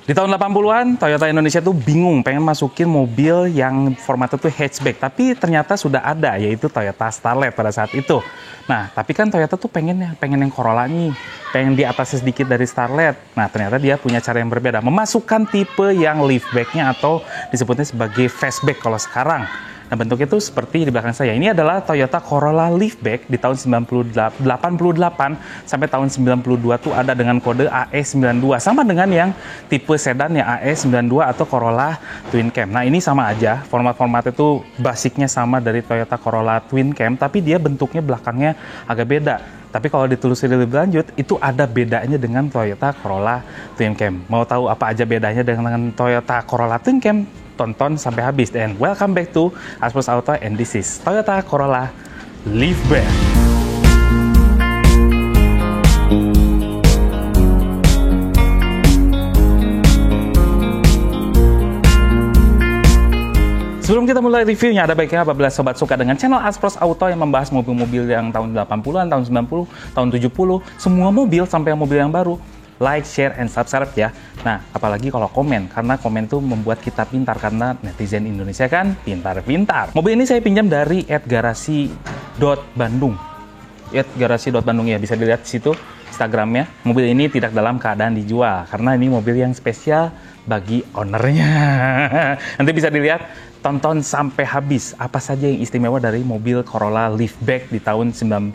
Di tahun 80-an, Toyota Indonesia tuh bingung pengen masukin mobil yang formatnya tuh hatchback. Tapi ternyata sudah ada, yaitu Toyota Starlet pada saat itu. Nah, tapi kan Toyota tuh pengen yang Corolla nih. Pengen di atasnya sedikit dari Starlet. Nah, ternyata dia punya cara yang berbeda. Memasukkan tipe yang liftback-nya atau disebutnya sebagai fastback kalau sekarang. Nah, bentuknya itu seperti di belakang saya. Ini adalah Toyota Corolla Liftback di tahun 88 sampai tahun 92 tuh ada dengan kode AE92. Sama dengan yang tipe sedan ya AE92 atau Corolla Twin Cam. Nah, ini sama aja. Format-formatnya itu basicnya sama dari Toyota Corolla Twin Cam, tapi dia bentuknya belakangnya agak beda. Tapi kalau ditelusuri lebih lanjut, itu ada bedanya dengan Toyota Corolla Twin Cam. Mau tahu apa aja bedanya dengan Toyota Corolla Twin Cam? Tonton sampai habis. And welcome back to Aspros Auto, and this is Toyota Corolla Liftback. Sebelum kita mulai reviewnya, ada baiknya apabila sobat suka dengan channel Aspros Auto yang membahas mobil-mobil yang tahun 80-an, tahun 90, tahun 70, semua mobil sampai yang mobil yang baru, like, share, and subscribe ya. Nah, apalagi kalau komen, karena komen tuh membuat kita pintar, karena netizen Indonesia kan pintar-pintar. Mobil ini saya pinjam dari @garasi.bandung. @garasi.bandung ya, bisa dilihat di situ Instagramnya. Mobil ini tidak dalam keadaan dijual, karena ini mobil yang spesial bagi ownernya. Nanti bisa dilihat, tonton sampai habis apa saja yang istimewa dari mobil Corolla Liftback di tahun tahun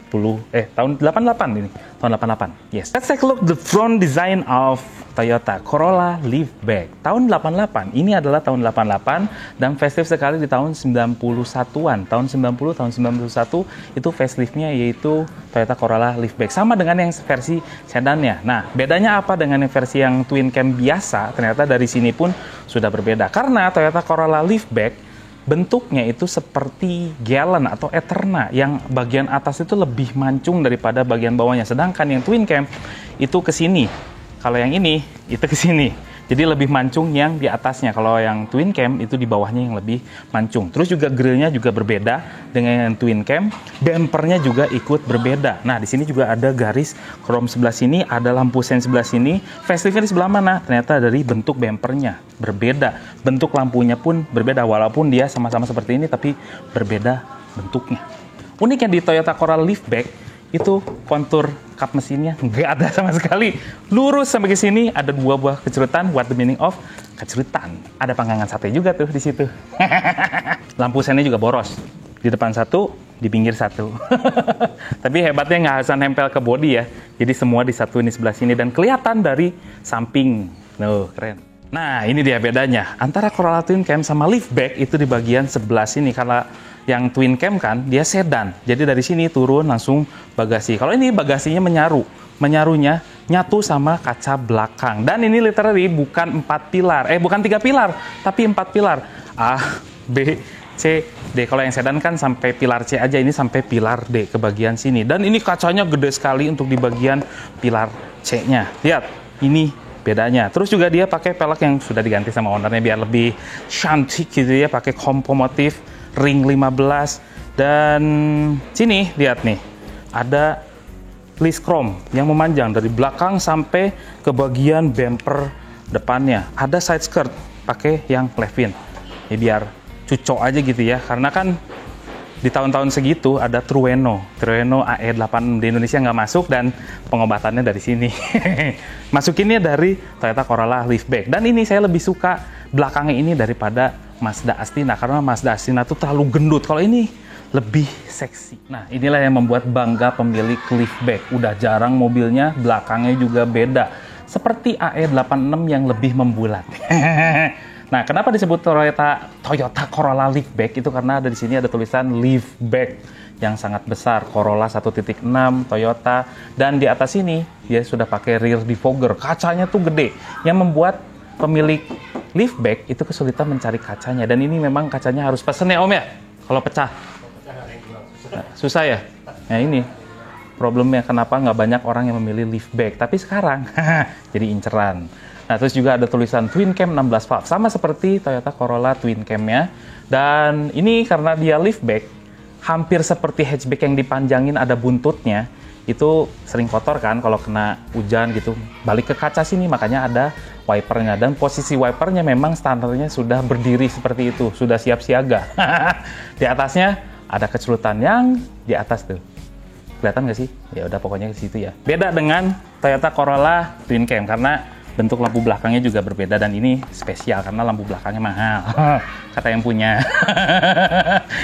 88 ini. Tahun 88. Yes. Let's take a look the front design of Toyota Corolla Liftback. Tahun 88. Ini adalah tahun 88 dan facelift sekali di tahun 91-an. Tahun 90, tahun 91 itu faceliftnya yaitu Toyota Corolla Liftback. Sama dengan yang versi sedannya. Nah, bedanya apa dengan yang versi yang Twin Cam biasa? Ternyata dari sini pun sudah berbeda. Karena Toyota Corolla Liftback bentuknya itu seperti Gallon atau Eterna, yang bagian atas itu lebih mancung daripada bagian bawahnya. Sedangkan yang Twin Cam itu ke sini. Kalau yang ini itu ke sini. Jadi lebih mancung yang di atasnya. Kalau yang Twin Cam itu di bawahnya yang lebih mancung. Terus juga grillnya juga berbeda dengan yang Twin Cam. Bumpernya juga ikut berbeda. Nah, di sini juga ada garis chrome sebelah sini, ada lampu sen sebelah sini. Faceliftnya di sebelah mana? Ternyata dari bentuk bumpernya berbeda. Bentuk lampunya pun berbeda. Walaupun dia sama-sama seperti ini, tapi berbeda bentuknya. Uniknya di Toyota Corolla Liftback, itu kontur kap mesinnya nggak ada sama sekali. Lurus sampai ke sini, ada 2 buah kecerutan. What the meaning of kecerutan? Ada panggangan sate juga tuh di situ. Lampu sennya juga boros. Di depan 1, di pinggir 1. Tapi hebatnya nggak usah nempel ke bodi ya. Jadi semua di satu ini sebelah sini dan kelihatan dari samping. Keren. Nah, ini dia bedanya antara Corolla Twin Cam sama Liftback itu di bagian sebelah sini. Karena yang Twin Cam kan dia sedan, jadi dari sini turun langsung bagasi. Kalau ini bagasinya menyarunya nyatu sama kaca belakang. Dan ini literally bukan 4 pilar, bukan 3 pilar, tapi 4 pilar. A, B, C, D. Kalau yang sedan kan sampai pilar C aja, ini sampai pilar D ke bagian sini. Dan ini kacanya gede sekali untuk di bagian pilar C-nya. Lihat, ini bedanya. Terus juga dia pakai pelek yang sudah diganti sama ownernya biar lebih cantik gitu ya, pakai compo motif ring 15. Dan sini lihat nih, ada list chrome yang memanjang dari belakang sampai ke bagian bumper depannya. Ada side skirt pakai yang Levin. Ya biar cucok aja gitu ya, karena kan di tahun-tahun segitu ada Trueno AE8 di Indonesia nggak masuk dan pengobatannya dari sini. Masukinnya dari Toyota Corolla Liftback. Dan ini saya lebih suka belakangnya ini daripada Mazda Astina, karena Mazda Astina tuh terlalu gendut. Kalau ini lebih seksi. Nah, inilah yang membuat bangga pemilik Liftback. Udah jarang mobilnya belakangnya juga beda. Seperti AE86 yang lebih membulat. Nah, kenapa disebut Toyota Corolla Liftback? Itu karena ada di sini ada tulisan Liftback yang sangat besar, Corolla 1.6 Toyota, dan di atas ini dia sudah pakai rear defogger. Kacanya tuh gede, yang membuat pemilik Liftback itu kesulitan mencari kacanya. Dan ini memang kacanya harus pesen ya Om ya, kalau pecah. Susah ya? Nah, ini problemnya kenapa nggak banyak orang yang memilih Liftback. Tapi sekarang jadi inceran. Nah, terus juga ada tulisan Twin Cam 16 valve, sama seperti Toyota Corolla Twin Cam-nya. Dan ini karena dia Liftback, hampir seperti hatchback yang dipanjangin ada buntutnya. Itu sering kotor kan kalau kena hujan gitu, balik ke kaca sini, makanya ada wipernya, dan posisi wipernya memang standarnya sudah berdiri seperti itu, sudah siap siaga. Di atasnya ada kecerutan yang di atas tuh. Kelihatan nggak sih? Ya udah pokoknya ke situ ya. Beda dengan Toyota Corolla Twin Cam karena bentuk lampu belakangnya juga berbeda, dan ini spesial karena lampu belakangnya mahal. Kata yang punya.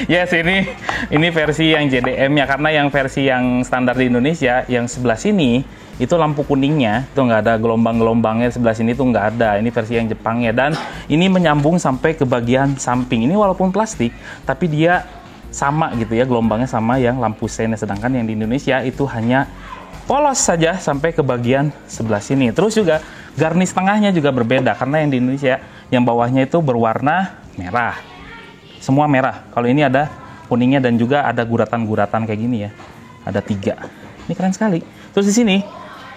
Yes, ini versi yang JDM ya, karena yang versi yang standar di Indonesia yang sebelah sini itu lampu kuningnya itu nggak ada gelombang-gelombangnya, sebelah sini tuh nggak ada. Ini versi yang Jepangnya, dan ini menyambung sampai ke bagian samping. Ini walaupun plastik tapi dia sama gitu ya, gelombangnya sama yang lampu sen, sedangkan yang di Indonesia itu hanya polos saja sampai ke bagian sebelah sini. Terus juga garnish tengahnya juga berbeda, karena yang di Indonesia yang bawahnya itu berwarna merah, semua merah. Kalau ini ada kuningnya dan juga ada guratan-guratan kayak gini ya, ada 3. Ini keren sekali. Terus di sini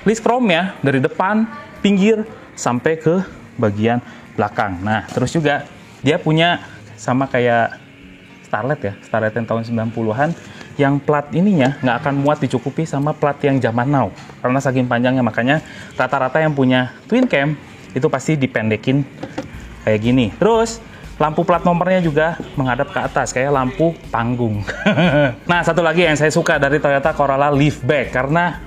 list chrome-nya dari depan, pinggir sampai ke bagian belakang. Nah, terus juga dia punya sama kayak Starlet ya, Starlet yang tahun 90-an, yang plat ininya nggak akan muat dicukupi sama plat yang zaman now karena saking panjangnya. Makanya rata-rata yang punya Twin Cam itu pasti dipendekin kayak gini. Terus lampu plat nomornya juga menghadap ke atas kayak lampu panggung. Nah, satu lagi yang saya suka dari Toyota Corolla Liftback karena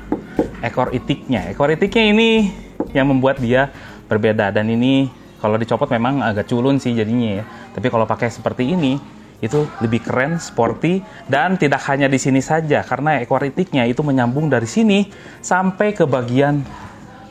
ekor itiknya. Ekor itiknya ini yang membuat dia berbeda, dan ini kalau dicopot memang agak culun sih jadinya ya. Tapi kalau pakai seperti ini itu lebih keren, sporty, dan tidak hanya di sini saja karena ekor itiknya itu menyambung dari sini sampai ke bagian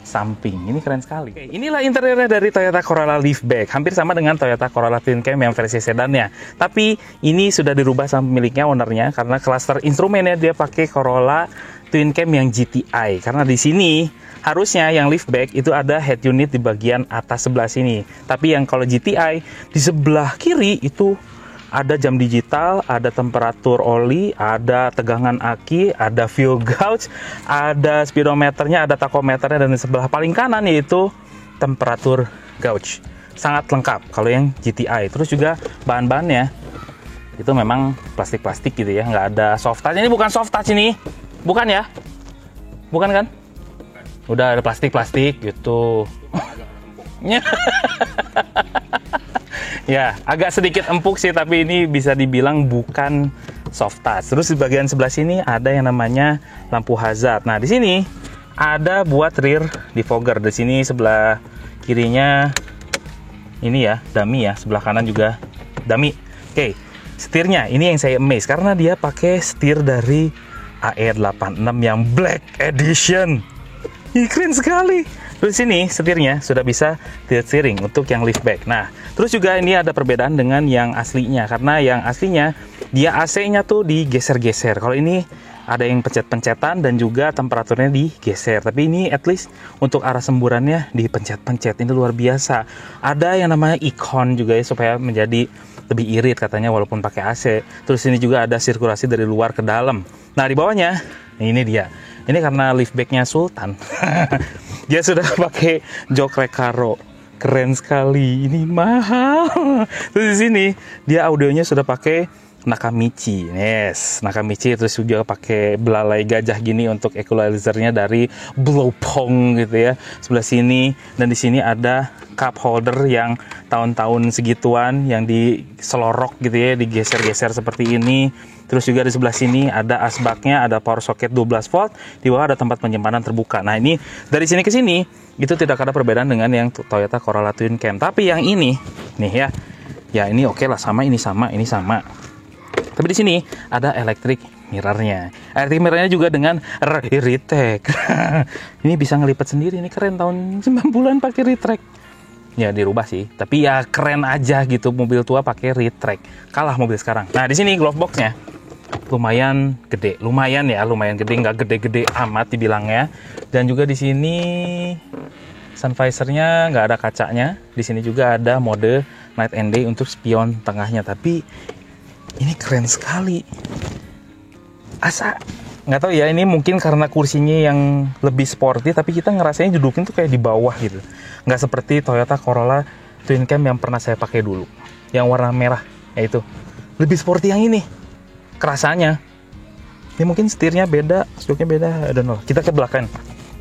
samping. Ini keren sekali. Oke, inilah interiornya dari Toyota Corolla Liftback. Hampir sama dengan Toyota Corolla Twin Cam yang versi sedannya. Tapi ini sudah dirubah sama pemiliknya, ownernya, karena cluster instrumennya dia pakai Corolla Twin Cam yang GTI. Karena di sini harusnya yang liftback itu ada head unit di bagian atas sebelah sini. Tapi yang kalau GTI di sebelah kiri itu ada jam digital, ada temperatur oli, ada tegangan aki, ada fuel gauge, ada speedometernya, ada tachometernya, dan di sebelah paling kanan yaitu temperatur gauge. Sangat lengkap kalau yang GTI. Terus juga bahan-bahannya itu memang plastik-plastik gitu ya, nggak ada soft touch. Ini bukan soft touch ini, bukan ya? Bukan kan? Udah ada plastik-plastik gitu. Ya, agak sedikit empuk sih, tapi ini bisa dibilang bukan soft touch. Terus di bagian sebelah sini ada yang namanya lampu hazard. Nah, di sini ada buat rear defogger. Di sini sebelah kirinya ini ya, dummy ya. Sebelah kanan juga dummy. Oke, setirnya ini yang saya amaze karena dia pakai setir dari AE86 yang Black Edition. Ih, keren sekali. Terus sini setirnya sudah bisa tilt steering untuk yang liftback. Nah, terus juga ini ada perbedaan dengan yang aslinya, karena yang aslinya dia AC-nya tuh digeser-geser. Kalau ini ada yang pencet-pencetan dan juga temperaturnya digeser. Tapi ini at least untuk arah semburannya dipencet-pencet. Ini luar biasa. Ada yang namanya icon juga ya, supaya menjadi lebih irit katanya walaupun pakai AC. Terus ini juga ada sirkulasi dari luar ke dalam. Nah, di bawahnya ini dia. Ini karena liftbacknya Sultan. Dia sudah pakai jok Recaro. Keren sekali. Ini mahal. Terus di sini dia audionya sudah pakai Nakamichi. Yes, Nakamichi. Terus juga pakai belalai gajah gini untuk equalizernya dari Blowpong gitu ya. Sebelah sini, dan di sini ada cup holder yang tahun-tahun segituan yang diselorok gitu ya, digeser-geser seperti ini. Terus juga di sebelah sini ada asbaknya, ada power socket 12 volt, di bawah ada tempat penyimpanan terbuka. Nah, ini dari sini ke sini itu tidak ada perbedaan dengan yang Toyota Corolla Twin Cam. Tapi yang ini nih ya. Ya, ini oke lah, sama, ini sama, ini sama. Tapi di sini ada electric mirrornya. Electric mirrornya juga dengan retract. Ini bisa ngelipat sendiri, ini keren, tahun 90-an pakai retract. Ya dirubah sih, tapi ya keren aja gitu, mobil tua pakai retract. Kalah mobil sekarang. Nah, di sini glove box-nya lumayan gede, lumayan gede, nggak gede-gede amat dibilangnya. Dan juga di sini sun visor-nya nggak ada kacanya. Di sini juga ada mode night and day untuk spion tengahnya. Tapi ini keren sekali. Asa nggak tahu ya, ini mungkin karena kursinya yang lebih sporty, tapi kita ngerasain dudukin tuh kayak di bawah gitu. Nggak seperti Toyota Corolla Twin Cam yang pernah saya pakai dulu, yang warna merah, yaitu lebih sporty yang ini. Kerasanya. Ini mungkin setirnya beda, struknya beda, I don't know. Kita ke belakang.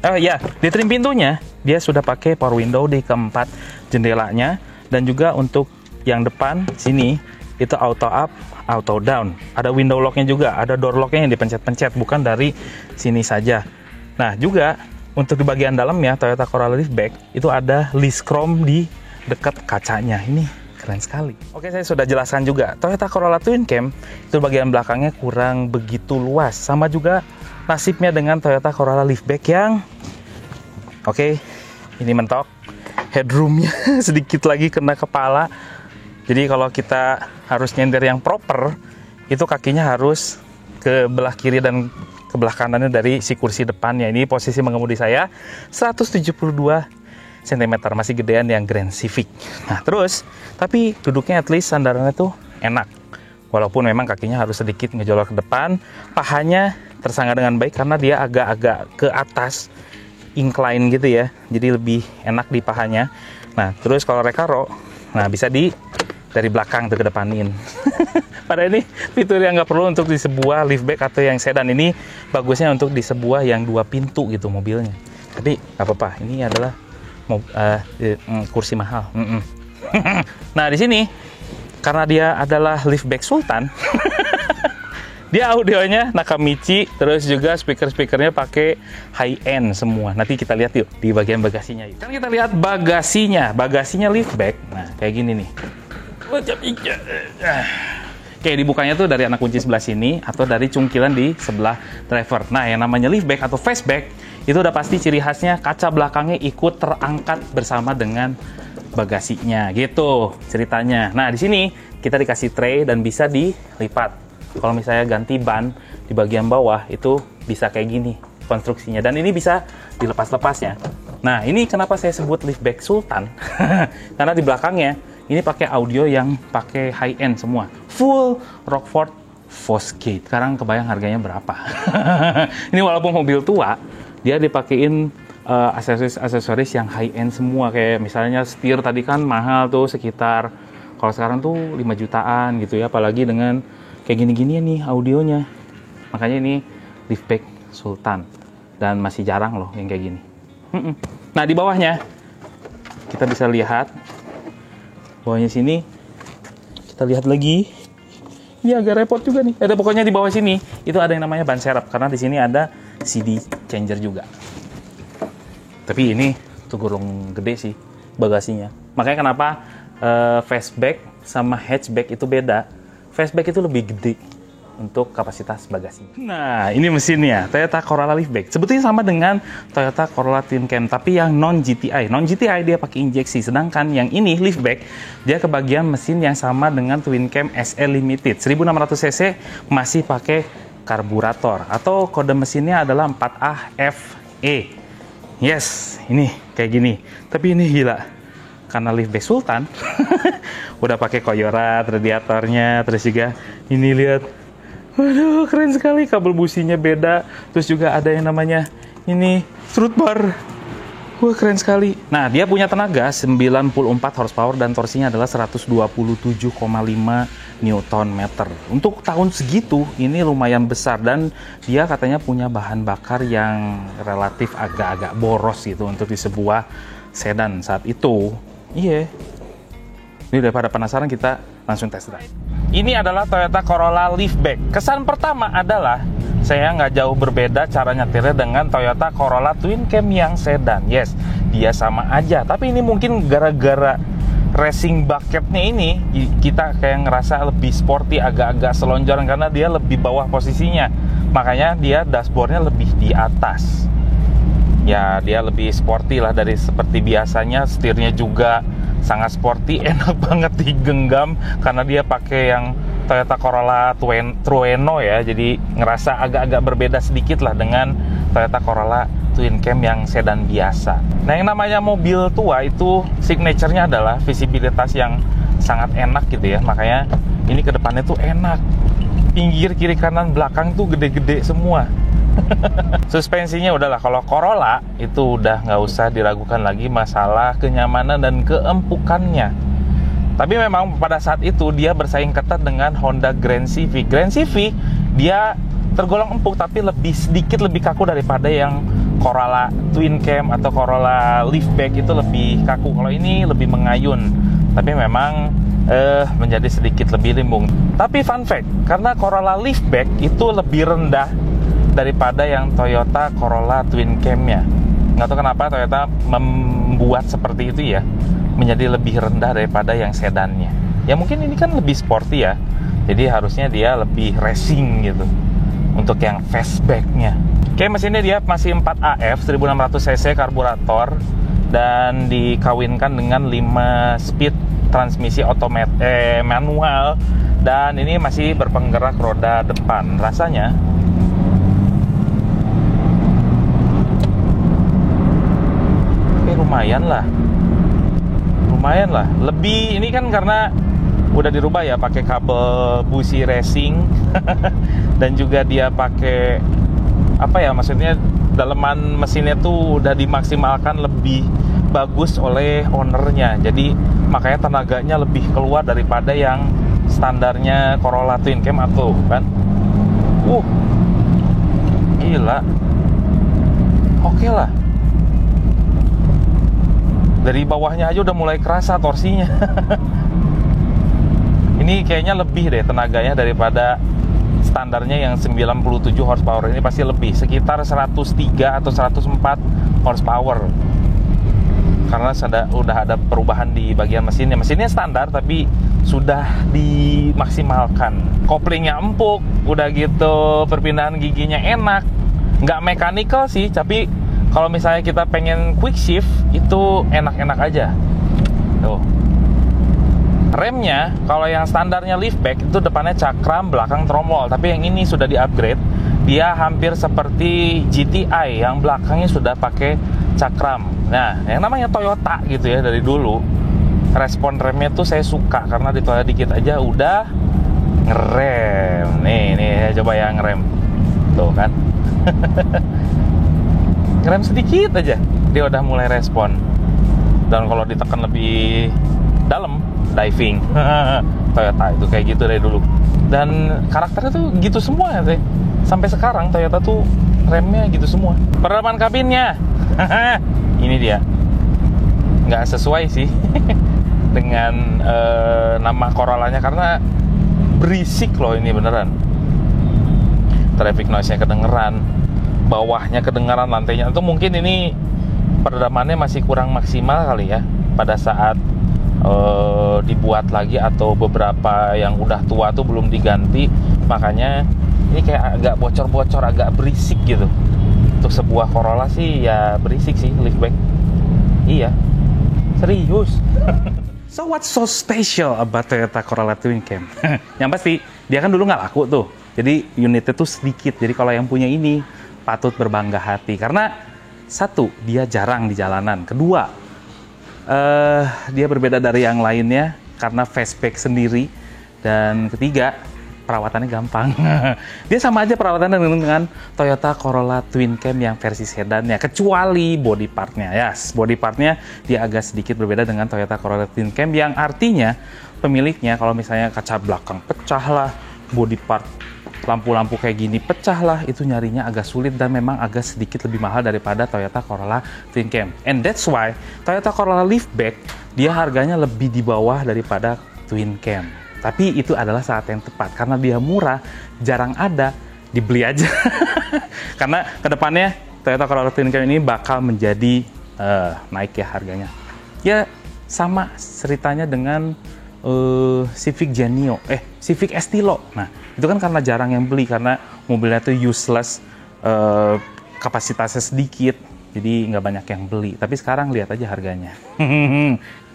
Oh ya, di trim pintunya dia sudah pakai power window di keempat jendelanya, dan juga untuk yang depan sini itu auto up, auto down. Ada window locknya juga, ada door locknya yang dipencet-pencet, bukan dari sini saja. Nah juga untuk di bagian dalamnya Toyota Corolla Liftback itu ada list chrome di dekat kacanya. Ini keren sekali. Oke, saya sudah jelaskan juga. Toyota Corolla Twin Cam itu bagian belakangnya kurang begitu luas. Sama juga nasibnya dengan Toyota Corolla Liftback yang oke, ini mentok. Headroomnya sedikit lagi kena kepala. Jadi kalau kita harus nyender yang proper, itu kakinya harus ke belah kiri dan ke belah kanannya dari si kursi depannya. Ini posisi mengemudi saya 172 cm, masih gedean yang Grand Civic. Nah terus, tapi duduknya at least sandarannya tuh enak. Walaupun memang kakinya harus sedikit ngejolok ke depan, pahanya tersangga dengan baik karena dia agak-agak ke atas, incline gitu ya, jadi lebih enak di pahanya. Nah terus kalau Recaro, nah bisa dari belakang tuh ke depanin. Padahal ini fitur yang nggak perlu untuk di sebuah liftback atau yang sedan. Ini bagusnya untuk di sebuah yang 2 pintu gitu mobilnya. Tapi nggak apa-apa, ini adalah kursi mahal. Nah di sini karena dia adalah liftback Sultan, dia audionya Nakamichi, terus juga speaker-speakernya pakai high end semua. Nanti kita lihat yuk di bagian bagasinya. Kan kita lihat bagasinya liftback. Nah kayak gini nih. Oke, dibukanya tuh dari anak kunci sebelah sini atau dari cungkilan di sebelah driver. Nah yang namanya liftback atau fastback itu udah pasti ciri khasnya kaca belakangnya ikut terangkat bersama dengan bagasinya gitu ceritanya. Nah di sini kita dikasih tray dan bisa dilipat. Kalau misalnya ganti ban di bagian bawah itu bisa kayak gini konstruksinya, dan ini bisa dilepas-lepas ya. Nah ini kenapa saya sebut liftback Sultan karena di belakangnya ini pakai audio yang pakai high end semua, full Rockford Fosgate. Sekarang kebayang harganya berapa? Ini walaupun mobil tua, dia dipakein aksesoris yang high end semua, kayak misalnya setir tadi kan mahal tuh sekitar, kalau sekarang tuh 5 jutaan gitu ya, apalagi dengan kayak gini-gini nih audionya. Makanya ini liftback Sultan, dan masih jarang loh yang kayak gini. Nah di bawahnya kita bisa lihat, bawahnya sini kita lihat lagi, ini agak repot juga nih. Ada pokoknya di bawah sini itu ada yang namanya ban serep, karena di sini ada CD changer juga. Tapi ini tuh gurung gede sih bagasinya. Makanya kenapa fastback sama hatchback itu beda. Fastback itu lebih gede untuk kapasitas bagasi. Nah, ini mesinnya Toyota Corolla Liftback. Sebetulnya sama dengan Toyota Corolla Twin Cam, tapi yang non GTI. Non GTI dia pakai injeksi, sedangkan yang ini Liftback dia kebagian mesin yang sama dengan Twin Cam SE Limited. 1600 cc masih pakai karburator, atau kode mesinnya adalah 4AFE. Yes, ini kayak gini. Tapi ini gila, karena liftback Sultan udah pakai koyorat radiatornya, terus juga ini lihat, waduh keren sekali, kabel businya beda, terus juga ada yang namanya ini strut bar. Wah keren sekali. Nah dia punya tenaga 94 horsepower dan torsinya adalah 127,5 Nm. Untuk tahun segitu ini lumayan besar, dan dia katanya punya bahan bakar yang relatif agak-agak boros gitu untuk di sebuah sedan saat itu. Iya. Ini daripada penasaran, kita langsung test drive. Ini adalah Toyota Corolla Liftback. Kesan pertama adalah saya nggak jauh berbeda cara nyetirnya dengan Toyota Corolla Twin Cam yang sedan. Yes, dia sama aja. Tapi ini mungkin gara-gara racing bucketnya ini, kita kayak ngerasa lebih sporty, agak-agak selonjoran karena dia lebih bawah posisinya. Makanya dia dashboardnya lebih di atas. Ya, dia lebih sporty lah dari seperti biasanya. Setirnya juga sangat sporty, enak banget digenggam karena dia pakai yang Toyota Corolla Trueno ya, jadi ngerasa agak-agak berbeda sedikit lah dengan Toyota Corolla Twin Cam yang sedan biasa. Nah yang namanya mobil tua itu signature-nya adalah visibilitas yang sangat enak gitu ya, makanya ini ke depannya tuh enak, pinggir, kiri, kanan, belakang tuh gede-gede semua. Suspensinya udahlah, kalau Corolla itu udah nggak usah diragukan lagi masalah kenyamanan dan keempukannya. Tapi memang pada saat itu dia bersaing ketat dengan Honda Grand Civic. Grand Civic dia tergolong empuk tapi sedikit lebih kaku daripada yang Corolla Twin Cam atau Corolla Liftback itu lebih kaku. Kalau ini lebih mengayun, tapi memang menjadi sedikit lebih limbung. Tapi fun fact, karena Corolla Liftback itu lebih rendah daripada yang Toyota Corolla Twin Cam-nya. Nggak tahu kenapa Toyota membuat seperti itu ya, menjadi lebih rendah daripada yang sedannya. Ya mungkin ini kan lebih sporty ya, jadi harusnya dia lebih racing gitu untuk yang fastback-nya. Oke, mesinnya dia masih 4AF 1600 cc karburator dan dikawinkan dengan 5 speed transmisi manual, dan ini masih berpenggerak roda depan. Rasanya lumayan lah. Lebih ini kan karena udah dirubah ya, pakai kabel busi racing dan juga dia pakai apa ya, maksudnya daleman mesinnya tuh udah dimaksimalkan lebih bagus oleh ownernya, jadi makanya tenaganya lebih keluar daripada yang standarnya Corolla Twin Cam atau kan. Gila, oke lah. Dari bawahnya aja udah mulai kerasa torsinya. Ini kayaknya lebih deh tenaganya daripada standarnya yang 97 horsepower. Ini pasti lebih, sekitar 103 atau 104 horsepower. Karena udah ada perubahan di bagian mesinnya. Mesinnya standar tapi sudah dimaksimalkan. Koplingnya empuk, udah gitu perpindahan giginya enak. Nggak mechanical sih, tapi kalau misalnya kita pengen quick shift itu enak-enak aja. Tuh. Remnya kalau yang standarnya liftback itu depannya cakram, belakang tromol. Tapi yang ini sudah di-upgrade. Dia hampir seperti GTI yang belakangnya sudah pakai cakram. Nah, yang namanya Toyota gitu ya dari dulu. Respon remnya tuh saya suka karena ditolak dikit aja udah ngerem. Nih coba ya ngerem. Tuh kan. Ngerem sedikit aja dia udah mulai respon, dan kalau ditekan lebih dalam diving. Toyota itu kayak gitu dari dulu, dan karakternya tuh gitu semua ya sampai sekarang. Toyota tuh remnya gitu semua. Peredam kabinnya ini dia nggak sesuai sih dengan nama Corollanya, karena berisik loh ini beneran. Traffic noise-nya kedengeran, bawahnya kedengaran, lantainya itu mungkin ini peredamannya masih kurang maksimal kali ya pada saat dibuat lagi, atau beberapa yang udah tua tuh belum diganti, makanya ini kayak agak bocor-bocor, agak berisik gitu. Untuk sebuah Corolla sih ya berisik sih liftback. Iya, serius. So what's so special about Toyota Corolla Twin Cam? Yang pasti dia kan dulu nggak laku tuh, jadi unitnya tuh sedikit. Jadi kalau yang punya ini patut berbangga hati, karena satu, dia jarang di jalanan. Kedua, dia berbeda dari yang lainnya karena fastback sendiri. Dan ketiga, perawatannya gampang. Dia sama aja perawatannya dengan Toyota Corolla Twin Cam yang versi sedannya, kecuali body partnya. Yes, body partnya dia agak sedikit berbeda dengan Toyota Corolla Twin Cam, yang artinya pemiliknya kalau misalnya kaca belakang pecah lah, body part lampu-lampu kayak gini pecah lah, itu nyarinya agak sulit dan memang agak sedikit lebih mahal daripada Toyota Corolla Twin Cam. And that's why Toyota Corolla Liftback dia harganya lebih di bawah daripada Twin Cam. Tapi itu adalah saat yang tepat karena dia murah, jarang ada, dibeli aja. Karena kedepannya Toyota Corolla Twin Cam ini bakal menjadi naik ya harganya. Ya sama ceritanya dengan Civic Genio, Civic Estilo. Nah, itu kan karena jarang yang beli, karena mobilnya tuh useless, kapasitasnya sedikit, jadi nggak banyak yang beli. Tapi sekarang lihat aja harganya.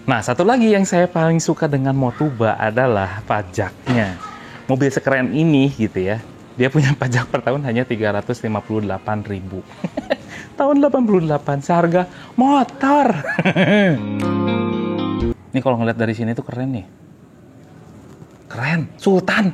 Nah, satu lagi yang saya paling suka dengan Motuba adalah pajaknya. Mobil sekeren ini gitu ya, dia punya pajak per tahun hanya 358.000. Tahun 88, seharga motor. Ini kalau ngeliat dari sini tuh keren nih. Keren, Sultan.